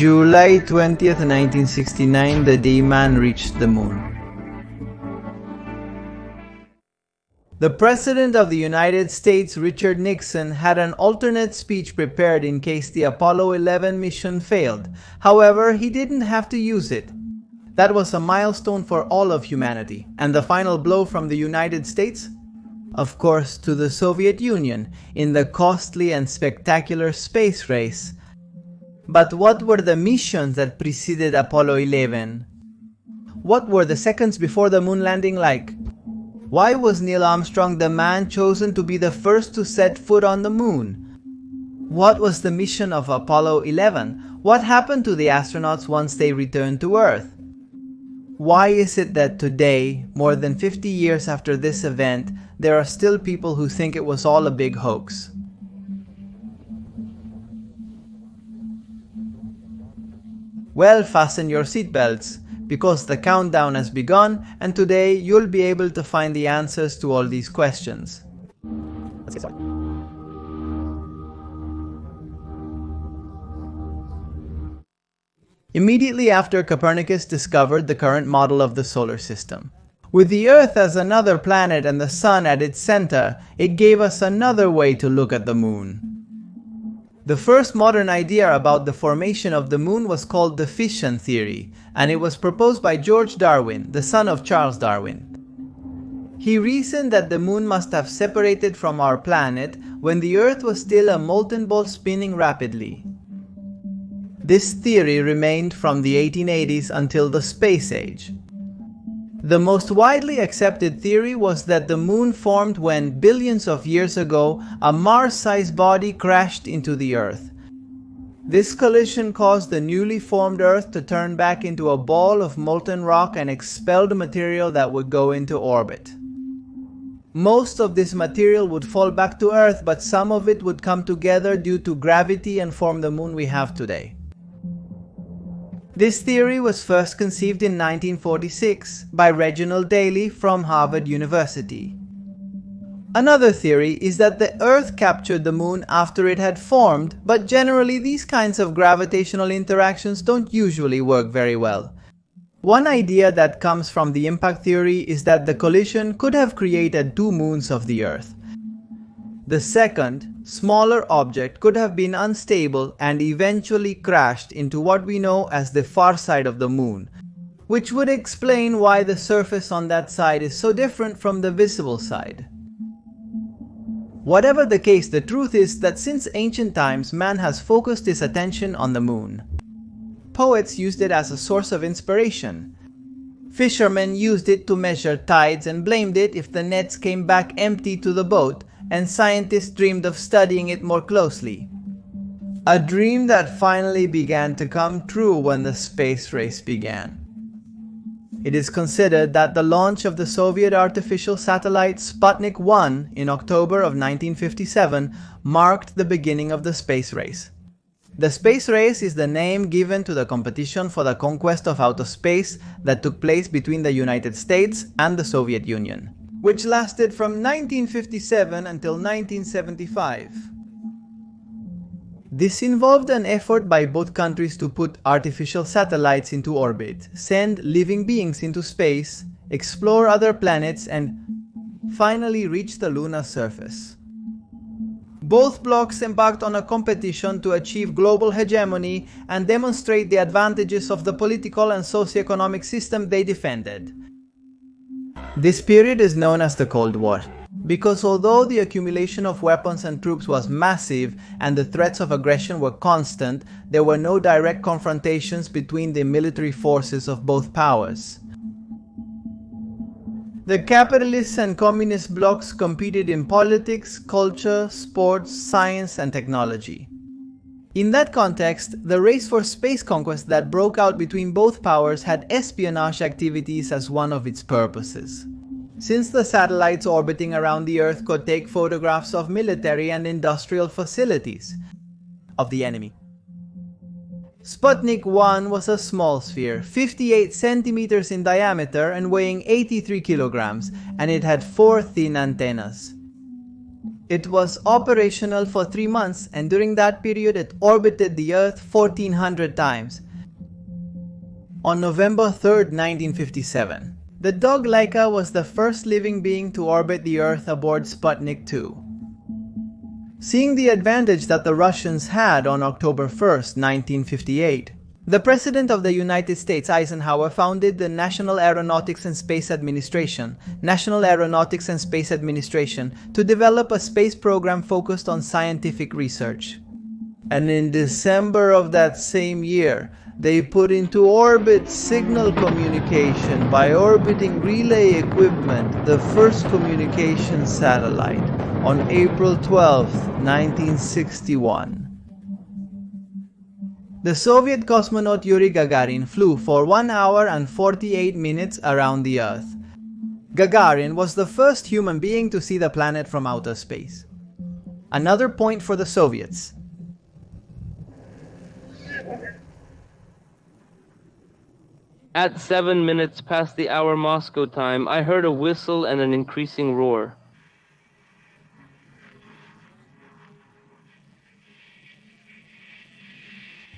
July 20th, 1969, the day man reached the moon. The President of the United States, Richard Nixon, had an alternate speech prepared in case the Apollo 11 mission failed. However, he didn't have to use it. That was a milestone for all of humanity. And the final blow from the United States? Of course, to the Soviet Union in the costly and spectacular space race. But what were the missions that preceded Apollo 11? What were the seconds before the moon landing like? Why was Neil Armstrong the man chosen to be the first to set foot on the moon? What was the mission of Apollo 11? What happened to the astronauts once they returned to Earth? Why is it that today, more than 50 years after this event, there are still people who think it was all a big hoax? Well, fasten your seatbelts, because the countdown has begun, and today you'll be able to find the answers to all these questions. Let's get started. Immediately after Copernicus discovered the current model of the solar system. With the Earth as another planet and the Sun at its center, it gave us another way to look at the moon. The first modern idea about the formation of the moon was called the fission theory, and it was proposed by George Darwin, the son of Charles Darwin. He reasoned that the moon must have separated from our planet when the Earth was still a molten ball spinning rapidly. This theory remained from the 1880s until the space age. The most widely accepted theory was that the moon formed when, billions of years ago, a Mars-sized body crashed into the Earth. This collision caused the newly formed Earth to turn back into a ball of molten rock and expel the material that would go into orbit. Most of this material would fall back to Earth, but some of it would come together due to gravity and form the moon we have today. This theory was first conceived in 1946 by Reginald Daly from Harvard University. Another theory is that the Earth captured the moon after it had formed, but generally these kinds of gravitational interactions don't usually work very well. One idea that comes from the impact theory is that the collision could have created two moons of the Earth. The second, smaller object could have been unstable and eventually crashed into what we know as the far side of the moon, which would explain why the surface on that side is so different from the visible side. Whatever the case, the truth is that since ancient times, man has focused his attention on the moon. Poets used it as a source of inspiration. Fishermen used it to measure tides and blamed it if the nets came back empty to the boat, and scientists dreamed of studying it more closely. A dream that finally began to come true when the space race began. It is considered that the launch of the Soviet artificial satellite Sputnik 1 in October of 1957 marked the beginning of the space race. The space race is the name given to the competition for the conquest of outer space that took place between the United States and the Soviet Union, which lasted from 1957 until 1975. This involved an effort by both countries to put artificial satellites into orbit, send living beings into space, explore other planets, and finally reach the lunar surface. Both blocs embarked on a competition to achieve global hegemony and demonstrate the advantages of the political and socio-economic system they defended. This period is known as the Cold War, because although the accumulation of weapons and troops was massive and the threats of aggression were constant, there were no direct confrontations between the military forces of both powers. The capitalist and communist blocs competed in politics, culture, sports, science, and technology. In that context, the race for space conquest that broke out between both powers had espionage activities as one of its purposes. Since the satellites orbiting around the Earth could take photographs of military and industrial facilities of the enemy. Sputnik 1 was a small sphere, 58 centimeters in diameter and weighing 83 kilograms, and it had 4 thin antennas. It was operational for 3 months, and during that period it orbited the Earth 1,400 times. On November 3rd, 1957, the dog Laika was the first living being to orbit the Earth aboard Sputnik 2. Seeing the advantage that the Russians had on October 1st, 1958, the President of the United States, Eisenhower, founded the National Aeronautics and Space Administration, to develop a space program focused on scientific research. And in December of that same year, they put into orbit signal communication by orbiting relay equipment, the first communication satellite, on April 12, 1961. The Soviet cosmonaut Yuri Gagarin flew for 1 hour and 48 minutes around the Earth. Gagarin was the first human being to see the planet from outer space. Another point for the Soviets. At 7 minutes past the hour Moscow time, I heard a whistle and an increasing roar.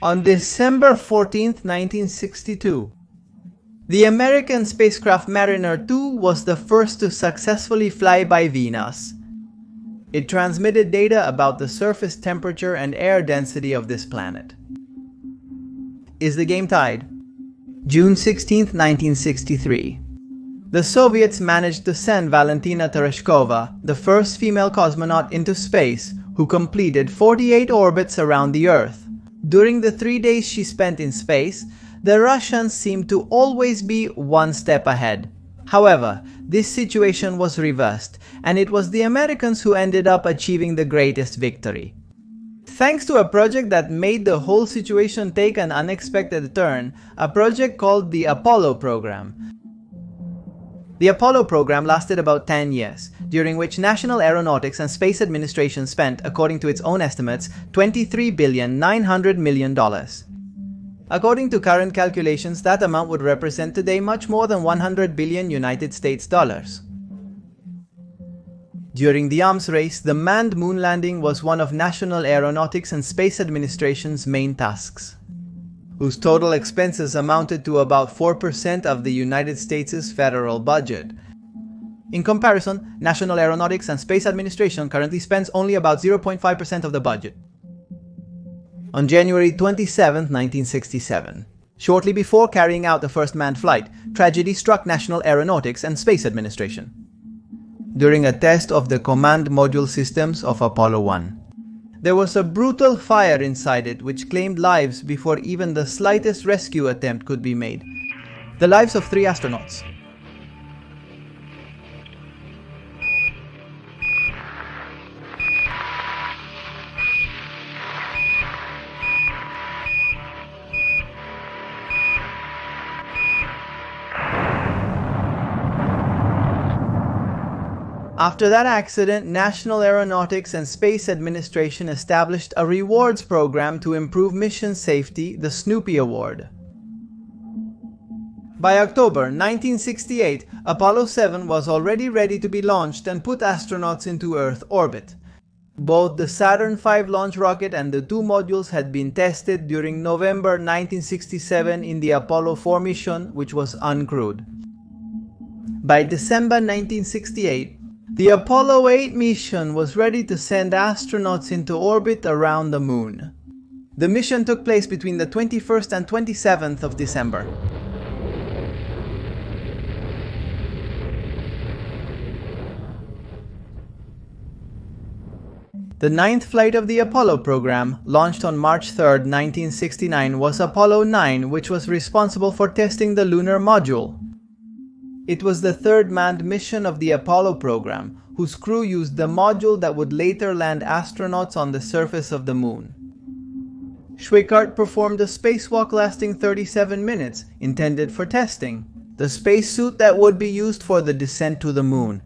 On December 14, 1962, the American spacecraft Mariner 2 was the first to successfully fly by Venus. It transmitted data about the surface temperature and air density of this planet. Is the game tied? June 16, 1963. The Soviets managed to send Valentina Tereshkova, the first female cosmonaut, into space, who completed 48 orbits around the Earth. During the 3 days she spent in space, the Russians seemed to always be one step ahead. However, this situation was reversed, and it was the Americans who ended up achieving the greatest victory. Thanks to a project that made the whole situation take an unexpected turn, a project called the Apollo program. The Apollo program lasted about 10 years, during which National Aeronautics and Space Administration spent, according to its own estimates, $23.9 billion. According to current calculations, that amount would represent today much more than 100 billion United States dollars. During the arms race, the manned moon landing was one of National Aeronautics and Space Administration's main tasks, whose total expenses amounted to about 4% of the United States' federal budget. In comparison, National Aeronautics and Space Administration currently spends only about 0.5% of the budget. On January 27, 1967, shortly before carrying out the first manned flight, tragedy struck National Aeronautics and Space Administration during a test of the command module systems of Apollo 1. There was a brutal fire inside it which claimed lives before even the slightest rescue attempt could be made. The lives of 3 astronauts. After that accident, National Aeronautics and Space Administration established a rewards program to improve mission safety, the Snoopy Award. By October 1968, Apollo 7 was already ready to be launched and put astronauts into Earth orbit. Both the Saturn V launch rocket and the 2 modules had been tested during November 1967 in the Apollo 4 mission, which was uncrewed. By December 1968, the Apollo 8 mission was ready to send astronauts into orbit around the Moon. The mission took place between the 21st and 27th of December. The 9th flight of the Apollo program, launched on March 3, 1969, was Apollo 9, which was responsible for testing the lunar module. It was the 3rd manned mission of the Apollo program, whose crew used the module that would later land astronauts on the surface of the Moon. Schwickart performed a spacewalk lasting 37 minutes, intended for testing the spacesuit that would be used for the descent to the Moon,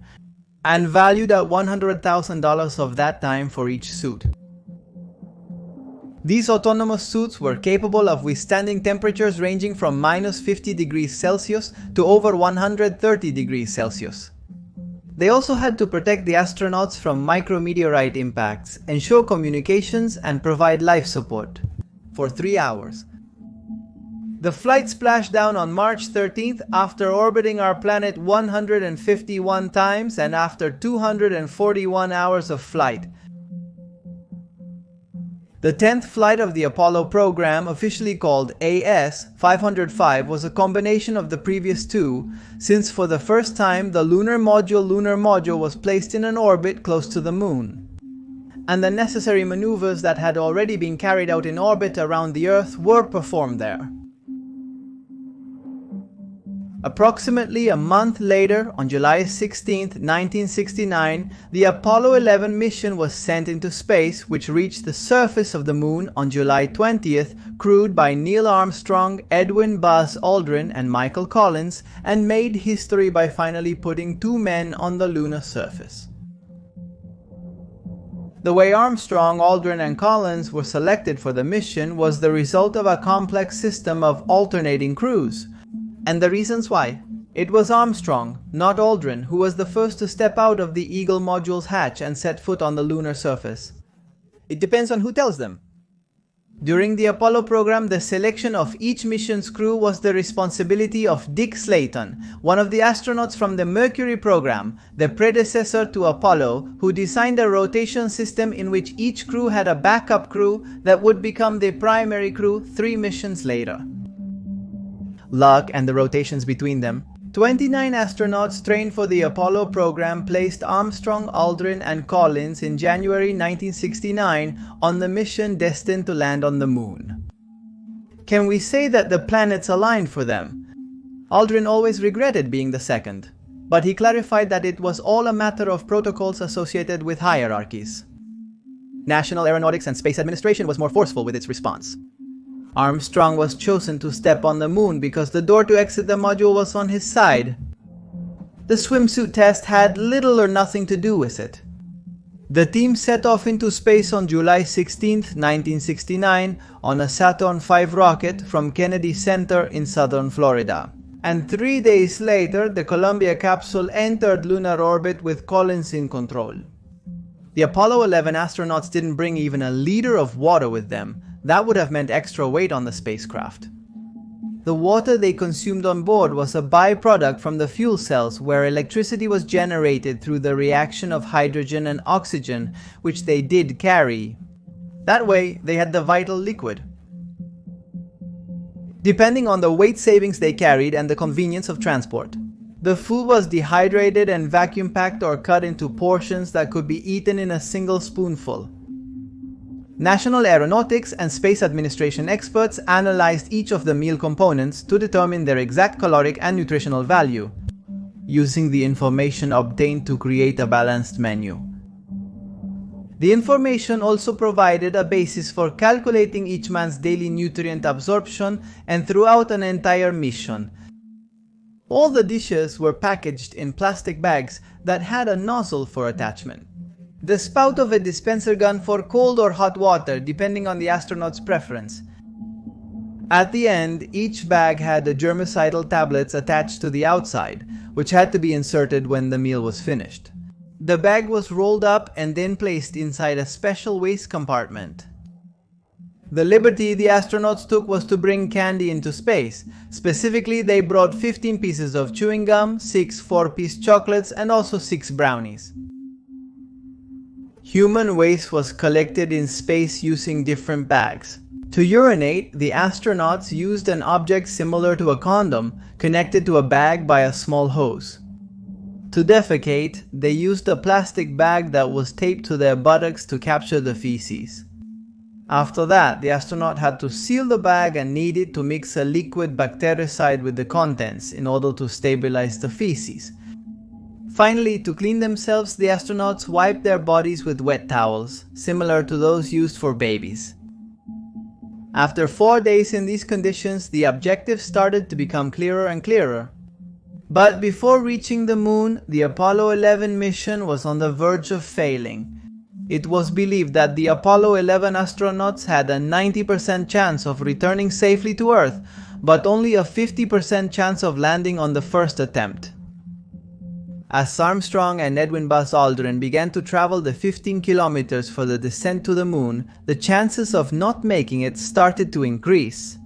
and valued at $100,000 of that time for each suit. These autonomous suits were capable of withstanding temperatures ranging from -50 degrees Celsius to over 130 degrees Celsius. They also had to protect the astronauts from micrometeorite impacts, ensure communications, and provide life support. For 3 hours. The flight splashed down on March 13th after orbiting our planet 151 times and after 241 hours of flight. The 10th flight of the Apollo program, officially called AS-505, was a combination of the previous two, since for the first time the lunar module was placed in an orbit close to the Moon. And the necessary maneuvers that had already been carried out in orbit around the Earth were performed there. Approximately a month later, on July 16, 1969, the Apollo 11 mission was sent into space, which reached the surface of the Moon on July 20th, crewed by Neil Armstrong, Edwin Buzz Aldrin, and Michael Collins, and made history by finally putting 2 men on the lunar surface. The way Armstrong, Aldrin, and Collins were selected for the mission was the result of a complex system of alternating crews. And the reasons why? It was Armstrong, not Aldrin, who was the first to step out of the Eagle module's hatch and set foot on the lunar surface. It depends on who tells them. During the Apollo program, the selection of each mission's crew was the responsibility of Dick Slayton, one of the astronauts from the Mercury program, the predecessor to Apollo, who designed a rotation system in which each crew had a backup crew that would become the primary crew 3 missions later. Luck and the rotations between them. 29 astronauts trained for the Apollo program placed Armstrong, Aldrin, and Collins in January 1969 on the mission destined to land on the Moon. Can we say that the planets aligned for them? Aldrin always regretted being the second, but he clarified that it was all a matter of protocols associated with hierarchies. National Aeronautics and Space Administration was more forceful with its response. Armstrong was chosen to step on the Moon because the door to exit the module was on his side. The swimsuit test had little or nothing to do with it. The team set off into space on July 16, 1969 on a Saturn V rocket from Kennedy Center in southern Florida. And 3 days later, the Columbia capsule entered lunar orbit with Collins in control. The Apollo 11 astronauts didn't bring even a liter of water with them. That would have meant extra weight on the spacecraft. The water they consumed on board was a byproduct from the fuel cells where electricity was generated through the reaction of hydrogen and oxygen, which they did carry. That way, they had the vital liquid. Depending on the weight savings they carried and the convenience of transport. The food was dehydrated and vacuum packed or cut into portions that could be eaten in a single spoonful. National Aeronautics and Space Administration experts analyzed each of the meal components to determine their exact caloric and nutritional value, using the information obtained to create a balanced menu. The information also provided a basis for calculating each man's daily nutrient absorption and throughout an entire mission. All the dishes were packaged in plastic bags that had a nozzle for attachment. The spout of a dispenser gun for cold or hot water depending on the astronaut's preference. At the end, each bag had the germicidal tablets attached to the outside, which had to be inserted when the meal was finished. The bag was rolled up and then placed inside a special waste compartment. The liberty the astronauts took was to bring candy into space. Specifically, they brought 15 pieces of chewing gum, 6 4-piece chocolates, and also 6 brownies. Human waste was collected in space using different bags. To urinate, the astronauts used an object similar to a condom, connected to a bag by a small hose. To defecate, they used a plastic bag that was taped to their buttocks to capture the feces. After that, the astronaut had to seal the bag and knead it to mix a liquid bactericide with the contents in order to stabilize the feces. Finally, to clean themselves, the astronauts wiped their bodies with wet towels, similar to those used for babies. After 4 days in these conditions, the objectives started to become clearer and clearer. But before reaching the Moon, the Apollo 11 mission was on the verge of failing. It was believed that the Apollo 11 astronauts had a 90% chance of returning safely to Earth, but only a 50% chance of landing on the first attempt. As Armstrong and Edwin Buzz Aldrin began to travel the 15 kilometers for the descent to the moon, the chances of not making it started to increase.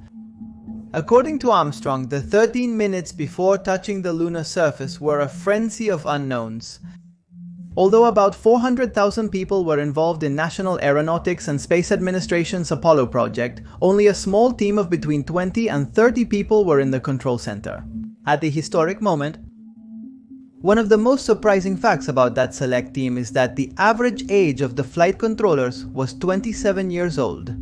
According to Armstrong, the 13 minutes before touching the lunar surface were a frenzy of unknowns. Although about 400,000 people were involved in National Aeronautics and Space Administration's Apollo project, only a small team of between 20 and 30 people were in the control center. At the historic moment, one of the most surprising facts about that select team is that the average age of the flight controllers was 27 years old.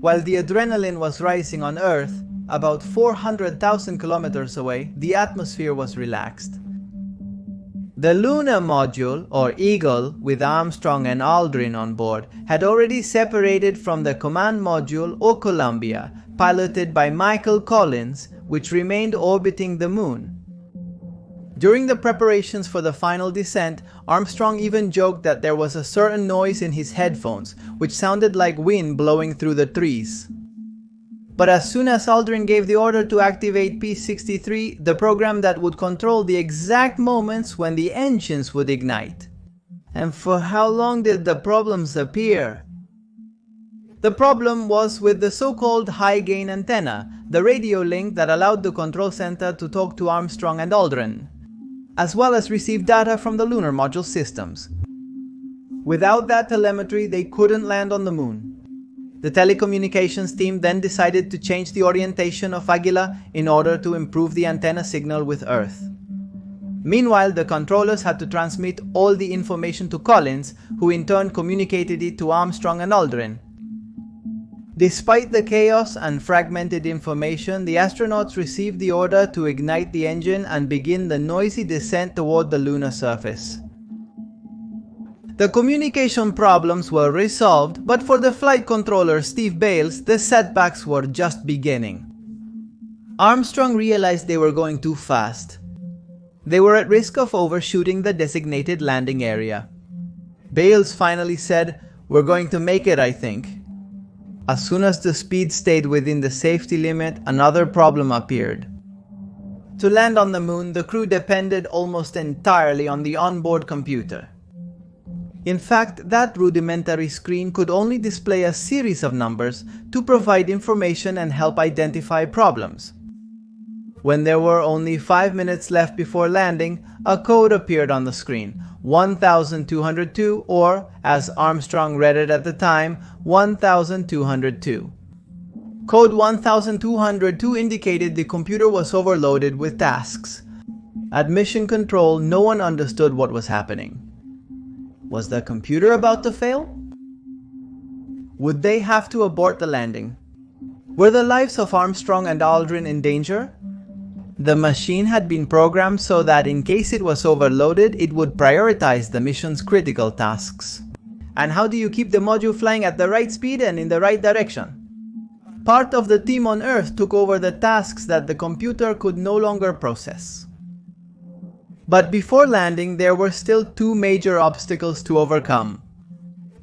While the adrenaline was rising on Earth, about 400,000 kilometers away, the atmosphere was relaxed. The lunar module, or Eagle, with Armstrong and Aldrin on board, had already separated from the command module, or Columbia, piloted by Michael Collins, which remained orbiting the moon. During the preparations for the final descent, Armstrong even joked that there was a certain noise in his headphones, which sounded like wind blowing through the trees. But as soon as Aldrin gave the order to activate P-63, the program that would control the exact moments when the engines would ignite. And for how long did the problems appear? The problem was with the so-called high-gain antenna, the radio link that allowed the control center to talk to Armstrong and Aldrin, as well as receive data from the lunar module systems. Without that telemetry, they couldn't land on the moon. The telecommunications team then decided to change the orientation of Águila in order to improve the antenna signal with Earth. Meanwhile, the controllers had to transmit all the information to Collins, who in turn communicated it to Armstrong and Aldrin. Despite the chaos and fragmented information, the astronauts received the order to ignite the engine and begin the noisy descent toward the lunar surface. The communication problems were resolved, but for the flight controller Steve Bales, the setbacks were just beginning. Armstrong realized they were going too fast. They were at risk of overshooting the designated landing area. Bales finally said, "We're going to make it, I think." As soon as the speed stayed within the safety limit, another problem appeared. To land on the moon, the crew depended almost entirely on the onboard computer. In fact, that rudimentary screen could only display a series of numbers to provide information and help identify problems. When there were only 5 minutes left before landing, a code appeared on the screen, 1202, or, as Armstrong read it at the time, 1202. Code 1202 indicated the computer was overloaded with tasks. At mission control, no one understood what was happening. Was the computer about to fail? Would they have to abort the landing? Were the lives of Armstrong and Aldrin in danger? The machine had been programmed so that in case it was overloaded, it would prioritize the mission's critical tasks. And how do you keep the module flying at the right speed and in the right direction? Part of the team on Earth took over the tasks that the computer could no longer process. But before landing, there were still two major obstacles to overcome.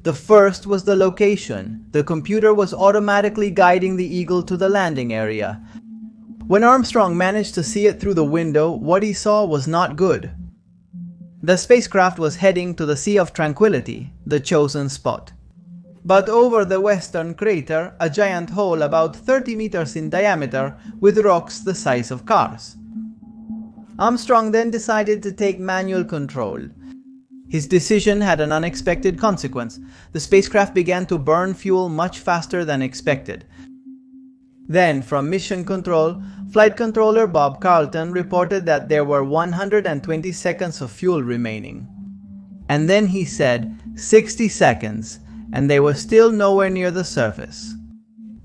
The first was the location. The computer was automatically guiding the Eagle to the landing area. When Armstrong managed to see it through the window, what he saw was not good. The spacecraft was heading to the Sea of Tranquility, the chosen spot. But over the western crater, a giant hole about 30 meters in diameter with rocks the size of cars. Armstrong then decided to take manual control. His decision had an unexpected consequence. The spacecraft began to burn fuel much faster than expected. Then, from mission control, flight controller Bob Carlton reported that there were 120 seconds of fuel remaining. And then he said, 60 seconds, and they were still nowhere near the surface.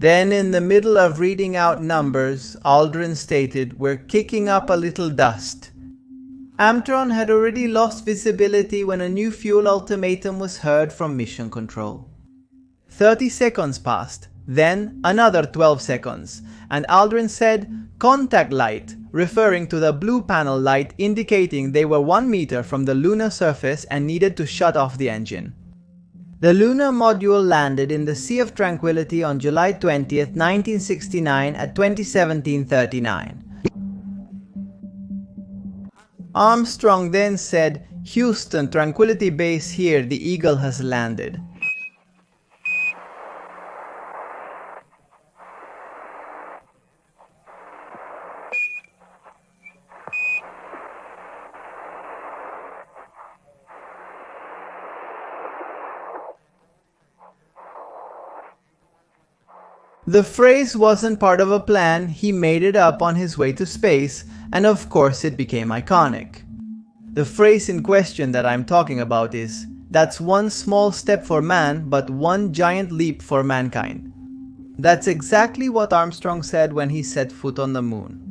Then, in the middle of reading out numbers, Aldrin stated, "We're kicking up a little dust." Armstrong had already lost visibility when a new fuel ultimatum was heard from mission control. 30 seconds passed, then another 12 seconds, and Aldrin said, "Contact light," referring to the blue panel light indicating they were 1 meter from the lunar surface and needed to shut off the engine. The lunar module landed in the Sea of Tranquility on July 20th, 1969 at 2017:39. Armstrong then said, "Houston, Tranquility Base here, the Eagle has landed." The phrase wasn't part of a plan, he made it up on his way to space, and of course it became iconic. The phrase in question that I'm talking about is, "That's one small step for man, but one giant leap for mankind." That's exactly what Armstrong said when he set foot on the moon.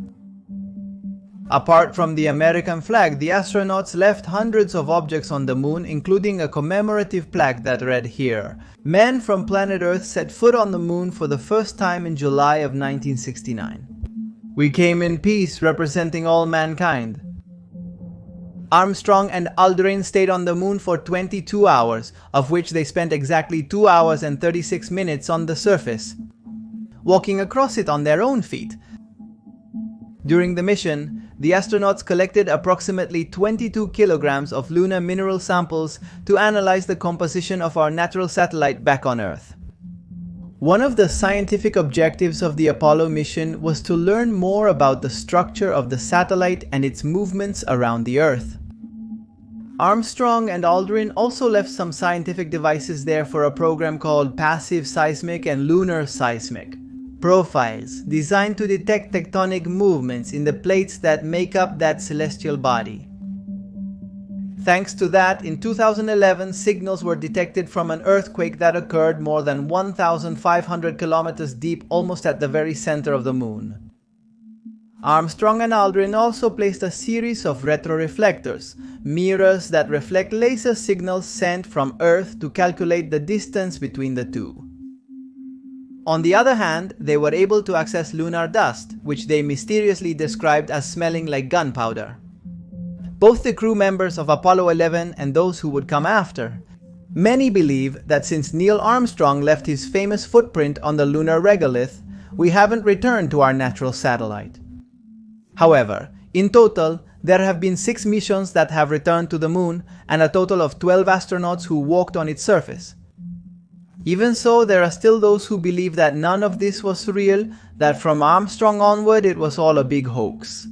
Apart from the American flag, the astronauts left hundreds of objects on the moon, including a commemorative plaque that read here, "Men from planet Earth set foot on the moon for the first time in July of 1969. We came in peace, representing all mankind." Armstrong and Aldrin stayed on the moon for 22 hours, of which they spent exactly 2 hours and 36 minutes on the surface, walking across it on their own feet. During the mission, the astronauts collected approximately 22 kilograms of lunar mineral samples to analyze the composition of our natural satellite back on Earth. One of the scientific objectives of the Apollo mission was to learn more about the structure of the satellite and its movements around the Earth. Armstrong and Aldrin also left some scientific devices there for a program called Passive Seismic and Lunar Seismic profiles, designed to detect tectonic movements in the plates that make up that celestial body. Thanks to that, in 2011, signals were detected from an earthquake that occurred more than 1,500 kilometers deep, almost at the very center of the moon. Armstrong and Aldrin also placed a series of retroreflectors, mirrors that reflect laser signals sent from Earth to calculate the distance between the two. On the other hand, they were able to access lunar dust, which they mysteriously described as smelling like gunpowder. Both the crew members of Apollo 11 and those who would come after. Many believe that since Neil Armstrong left his famous footprint on the lunar regolith, we haven't returned to our natural satellite. However, in total, there have been 6 missions that have returned to the moon and a total of 12 astronauts who walked on its surface. Even so, there are still those who believe that none of this was real, that from Armstrong onward it was all a big hoax.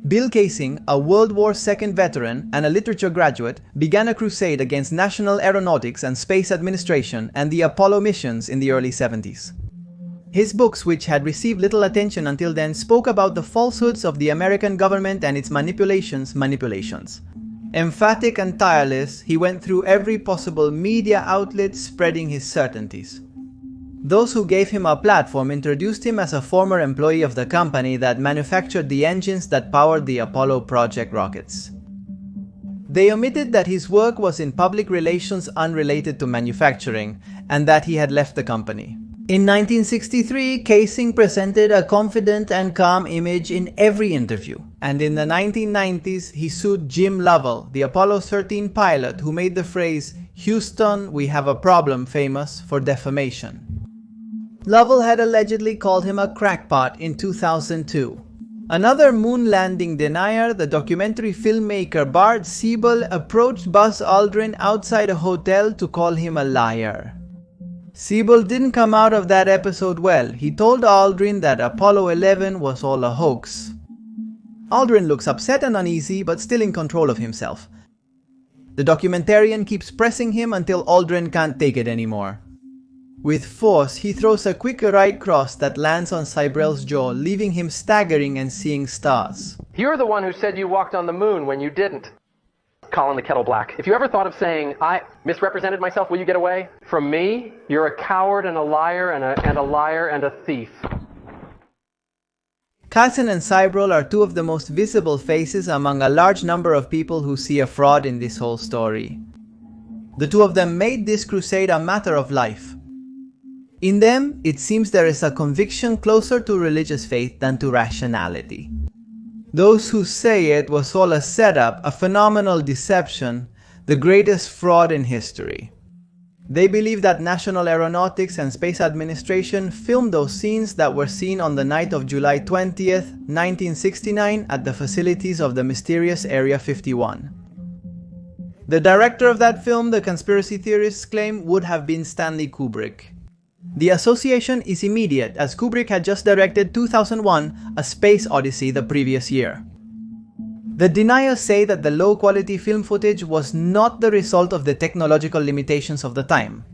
Bill Kaysing, a World War II veteran and a literature graduate, began a crusade against National Aeronautics and Space Administration and the Apollo missions in the early 70s. His books, which had received little attention until then, spoke about the falsehoods of the American government and its manipulations. Emphatic and tireless, he went through every possible media outlet spreading his certainties. Those who gave him a platform introduced him as a former employee of the company that manufactured the engines that powered the Apollo project rockets. They omitted that his work was in public relations unrelated to manufacturing, and that he had left the company. In 1963, Kaysing presented a confident and calm image in every interview, and in the 1990s he sued Jim Lovell, the Apollo 13 pilot who made the phrase, "Houston, we have a problem," famous, for defamation. Lovell had allegedly called him a crackpot in 2002. Another moon landing denier, the documentary filmmaker Bart Siebel, approached Buzz Aldrin outside a hotel to call him a liar. Siebel didn't come out of that episode well. He told Aldrin that Apollo 11 was all a hoax. Aldrin looks upset and uneasy, but still in control of himself. The documentarian keeps pressing him until Aldrin can't take it anymore. With force, he throws a quick right cross that lands on Siebel's jaw, leaving him staggering and seeing stars. "You're the one who said you walked on the moon when you didn't." Calling the kettle black. If you ever thought of saying, "I misrepresented myself, will you get away?" From me, you're a coward and a liar and a thief. Carson and Sibrel are two of the most visible faces among a large number of people who see a fraud in this whole story. The two of them made this crusade a matter of life. In them, it seems there is a conviction closer to religious faith than to rationality. Those who say it was all a setup, a phenomenal deception, the greatest fraud in history. They believe that National Aeronautics and Space Administration filmed those scenes that were seen on the night of July 20th, 1969 at the facilities of the mysterious Area 51. The director of that film, the conspiracy theorists claim, would have been Stanley Kubrick. The association is immediate, as Kubrick had just directed 2001: A Space Odyssey the previous year. The deniers say that the low-quality film footage was not the result of the technological limitations of the time.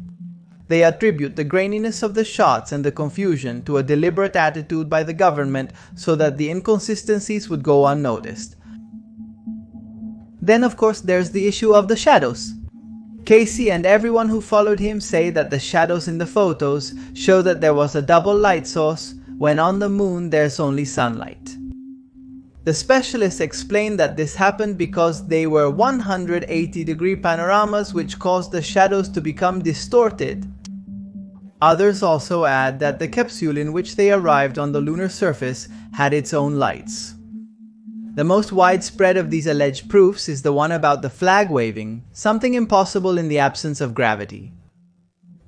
They attribute the graininess of the shots and the confusion to a deliberate attitude by the government so that the inconsistencies would go unnoticed. Then, of course, there's the issue of the shadows. Casey and everyone who followed him say that the shadows in the photos show that there was a double light source when on the moon there's only sunlight. The specialists explained that this happened because they were 180-degree panoramas which caused the shadows to become distorted. Others also add that the capsule in which they arrived on the lunar surface had its own lights. The most widespread of these alleged proofs is the one about the flag waving, something impossible in the absence of gravity.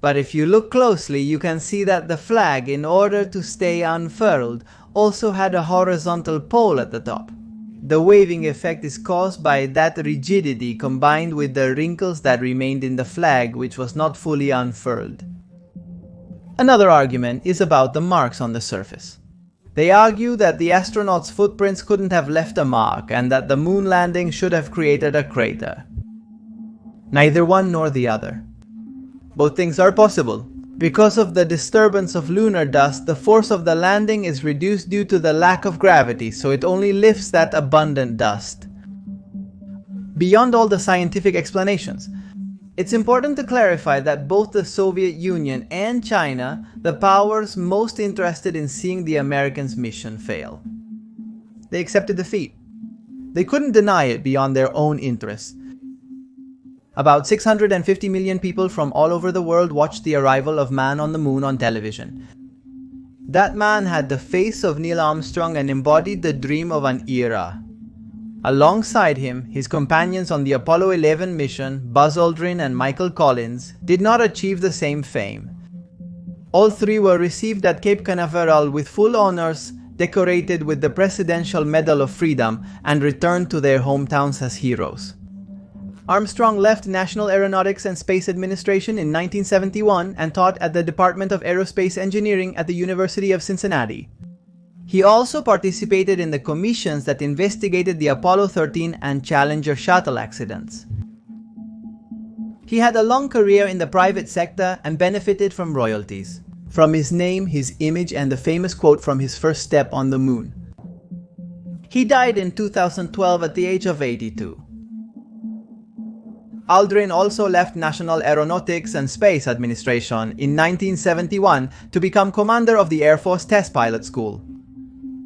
But if you look closely, you can see that the flag, in order to stay unfurled, also had a horizontal pole at the top. The waving effect is caused by that rigidity combined with the wrinkles that remained in the flag, which was not fully unfurled. Another argument is about the marks on the surface. They argue that the astronauts' footprints couldn't have left a mark and that the moon landing should have created a crater. Neither one nor the other. Both things are possible. Because of the disturbance of lunar dust, the force of the landing is reduced due to the lack of gravity, so it only lifts that abundant dust. Beyond all the scientific explanations, it's important to clarify that both the Soviet Union and China, the powers most interested in seeing the Americans' mission fail. They accepted defeat. They couldn't deny it beyond their own interests. About 650 million people from all over the world watched the arrival of man on the moon on television. That man had the face of Neil Armstrong and embodied the dream of an era. Alongside him, his companions on the Apollo 11 mission, Buzz Aldrin and Michael Collins, did not achieve the same fame. All three were received at Cape Canaveral with full honors, decorated with the Presidential Medal of Freedom, and returned to their hometowns as heroes. Armstrong left National Aeronautics and Space Administration in 1971 and taught at the Department of Aerospace Engineering at the University of Cincinnati. He also participated in the commissions that investigated the Apollo 13 and Challenger shuttle accidents. He had a long career in the private sector and benefited from royalties, from his name, his image, and the famous quote from his first step on the moon. He died in 2012 at the age of 82. Aldrin also left National Aeronautics and Space Administration in 1971 to become commander of the Air Force Test Pilot School.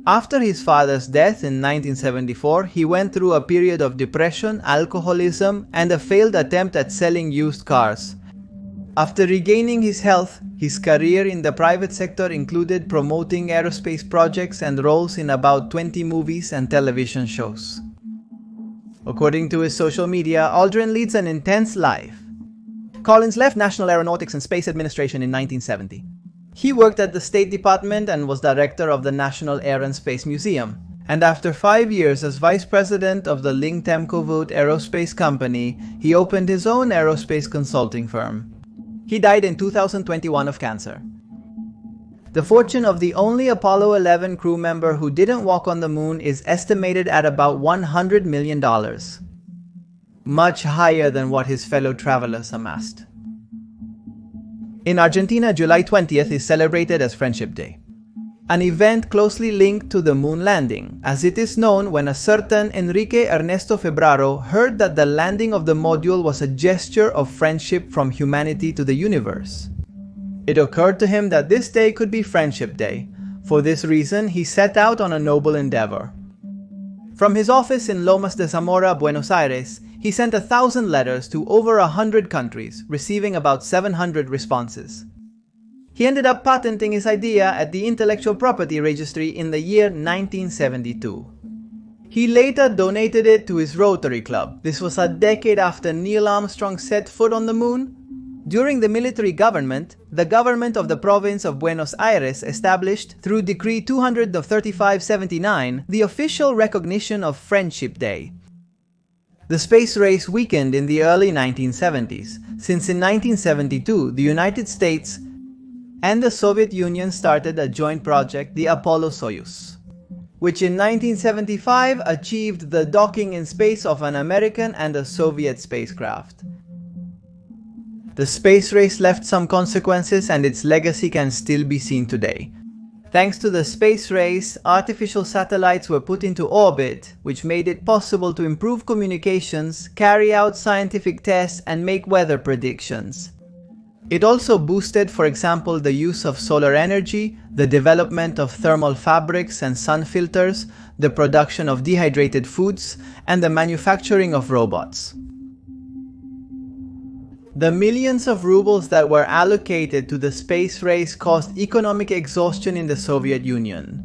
After his father's death in 1974, he went through a period of depression, alcoholism, and a failed attempt at selling used cars. After regaining his health, his career in the private sector included promoting aerospace projects and roles in about 20 movies and television shows. According to his social media, Aldrin leads an intense life. Collins left National Aeronautics and Space Administration in 1970. He worked at the State Department and was director of the National Air and Space Museum. And after 5 years as vice president of the Ling Temco Aerospace Company, he opened his own aerospace consulting firm. He died in 2021 of cancer. The fortune of the only Apollo 11 crew member who didn't walk on the moon is estimated at about $100 million. Much higher than what his fellow travelers amassed. In Argentina, July 20th is celebrated as Friendship Day, an event closely linked to the moon landing, as it is known when a certain Enrique Ernesto Febraro heard that the landing of the module was a gesture of friendship from humanity to the universe. It occurred to him that this day could be Friendship Day. For this reason, he set out on a noble endeavor. From his office in Lomas de Zamora, Buenos Aires, he sent 1,000 letters to over 100 countries, receiving about 700 responses. He ended up patenting his idea at the Intellectual Property Registry in the year 1972. He later donated it to his Rotary Club. This was a decade after Neil Armstrong set foot on the moon. During the military government, the government of the province of Buenos Aires established, through Decree 235/79, the official recognition of Friendship Day. The space race weakened in the early 1970s, since in 1972 the United States and the Soviet Union started a joint project, the Apollo-Soyuz, which in 1975 achieved the docking in space of an American and a Soviet spacecraft. The space race left some consequences, and its legacy can still be seen today. Thanks to the space race, artificial satellites were put into orbit, which made it possible to improve communications, carry out scientific tests, and make weather predictions. It also boosted, for example, the use of solar energy, the development of thermal fabrics and sun filters, the production of dehydrated foods, and the manufacturing of robots. The millions of rubles that were allocated to the space race caused economic exhaustion in the Soviet Union.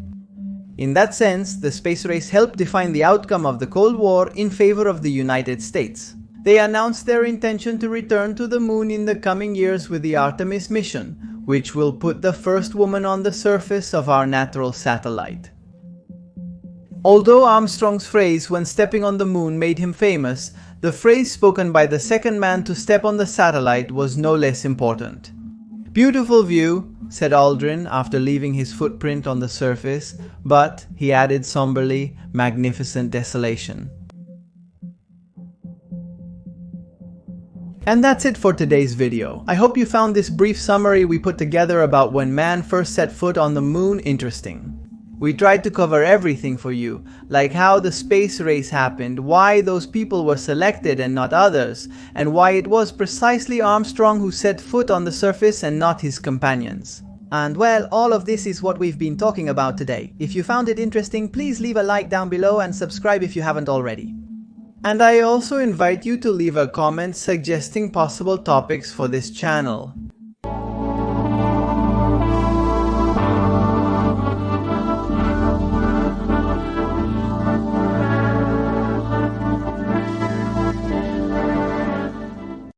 In that sense, the space race helped define the outcome of the Cold War in favor of the United States. They announced their intention to return to the moon in the coming years with the Artemis mission, which will put the first woman on the surface of our natural satellite. Although Armstrong's phrase when stepping on the moon made him famous, the phrase spoken by the second man to step on the satellite was no less important. "Beautiful view," said Aldrin after leaving his footprint on the surface, but, he added somberly, "magnificent desolation." And that's it for today's video. I hope you found this brief summary we put together about when man first set foot on the moon interesting. We tried to cover everything for you, like how the space race happened, why those people were selected and not others, and why it was precisely Armstrong who set foot on the surface and not his companions. And well, all of this is what we've been talking about today. If you found it interesting, please leave a like down below and subscribe if you haven't already. And I also invite you to leave a comment suggesting possible topics for this channel.